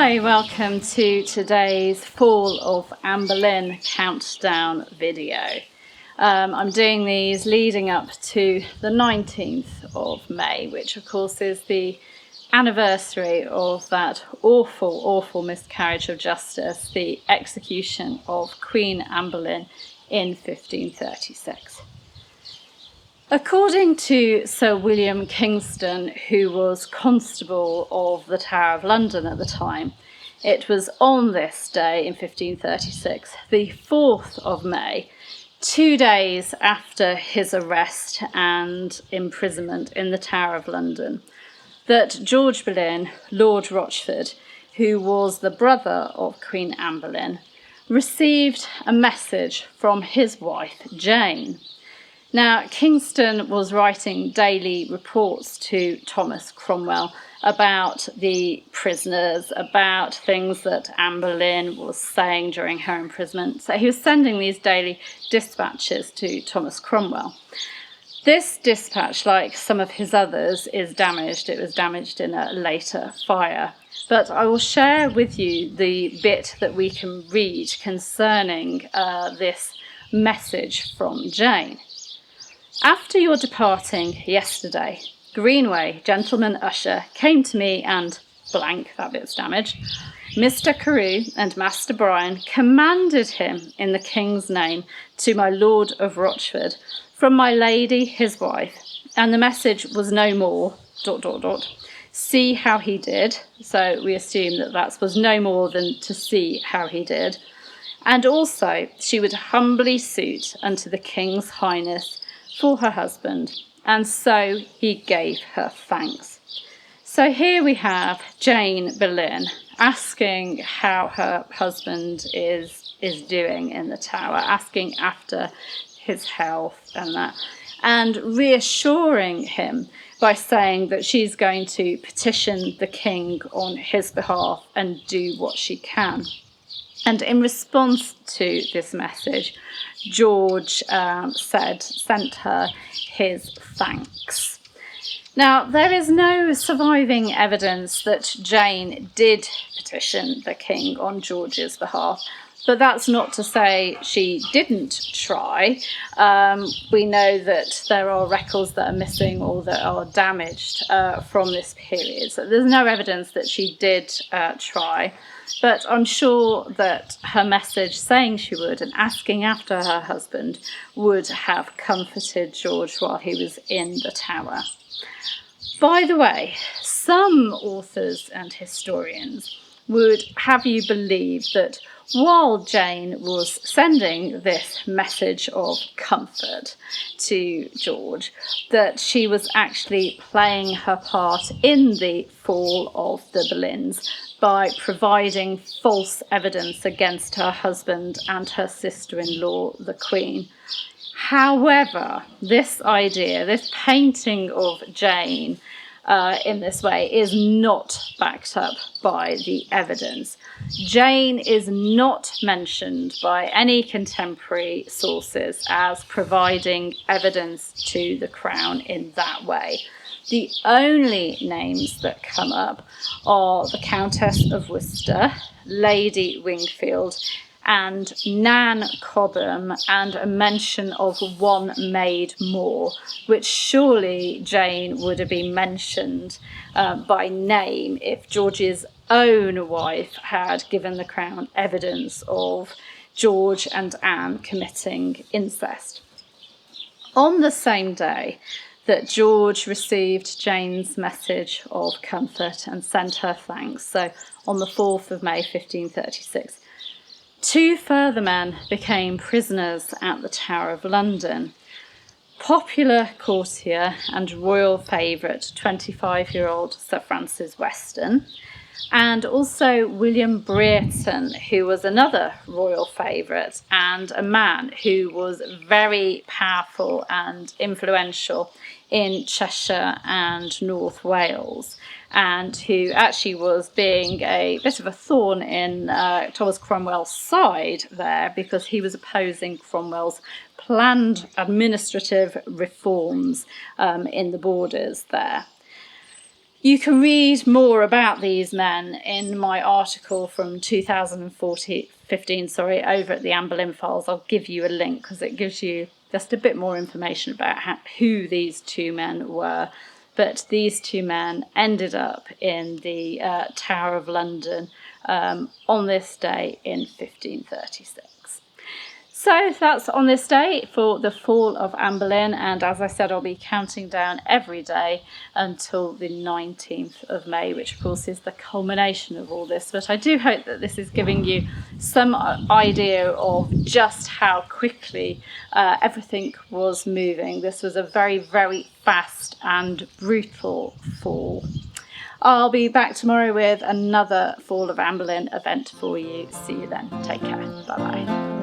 Hi, welcome to today's Fall of Anne Boleyn countdown video. I'm doing these leading up to the 19th of May, which of course is the anniversary of that awful miscarriage of justice, the execution of Queen Anne Boleyn in 1536. According to Sir William Kingston, who was Constable of the Tower of London at the time, it was on this day in 1536, the 4th of May, 2 days after his arrest and imprisonment in the Tower of London, that George Boleyn, Lord Rochford, who was the brother of Queen Anne Boleyn, received a message from his wife, Jane. Now, Kingston was writing daily reports to Thomas Cromwell about the prisoners, about things that Anne Boleyn was saying during her imprisonment. So he was sending these daily dispatches to Thomas Cromwell. This dispatch, like some of his others, is damaged. It was damaged in a later fire. But I will share with you the bit that we can read concerning this message from Jane. After your departing yesterday, Greenway, gentleman usher, came to me and blank, that bit's damaged. Mr. Carew and Master Brian commanded him in the king's name to my lord of Rochford from my lady his wife, and the message was no more, ... see how he did. So we assume that was no more than to see how he did. And also she would humbly suit unto the king's highness for her husband, and so he gave her thanks. So here we have Jane Boleyn asking how her husband is doing in the Tower, asking after his health and that, and reassuring him by saying that she's going to petition the king on his behalf and do what she can. And in response to this message, George sent her his thanks. Now, there is no surviving evidence that Jane did petition the king on George's behalf, but that's not to say she didn't try. We know that there are records that are missing or that are damaged from this period, so there's no evidence that she did try. But I'm sure that her message saying she would and asking after her husband would have comforted George while he was in the Tower. By the way, some authors and historians would have you believe that while Jane was sending this message of comfort to George, that she was actually playing her part in the fall of the Boleyns by providing false evidence against her husband and her sister-in-law, the Queen. However, this idea, this painting of Jane in this way is not backed up by the evidence. Jane is not mentioned by any contemporary sources as providing evidence to the crown in that way. The only names that come up are the Countess of Worcester, Lady Wingfield, and Nan Cobham, and a mention of one maid more, which surely Jane would have been mentioned by name if George's own wife had given the crown evidence of George and Anne committing incest. On the same day that George received Jane's message of comfort and sent her thanks, so on the 4th of May 1536, 2 further men became prisoners at the Tower of London. Popular courtier and royal favourite 25-year-old Sir Francis Weston, and also William Brereton, who was another royal favourite and a man who was very powerful and influential in Cheshire and North Wales, and who actually was being a bit of a thorn in Thomas Cromwell's side there, because he was opposing Cromwell's planned administrative reforms in the borders there. You can read more about these men in my article from 2015, over at the Anne Boleyn Files. I'll give you a link because it gives you just a bit more information about who these two men were. But these two men ended up in the Tower of London on this day in 1536. So that's on this day for the Fall of Anne Boleyn, and as I said, I'll be counting down every day until the 19th of May, which of course is the culmination of all this. But I do hope that this is giving you some idea of just how quickly everything was moving. This was a very, very fast and brutal fall. I'll be back tomorrow with another Fall of Anne Boleyn event for you. See you then. Take care. Bye-bye.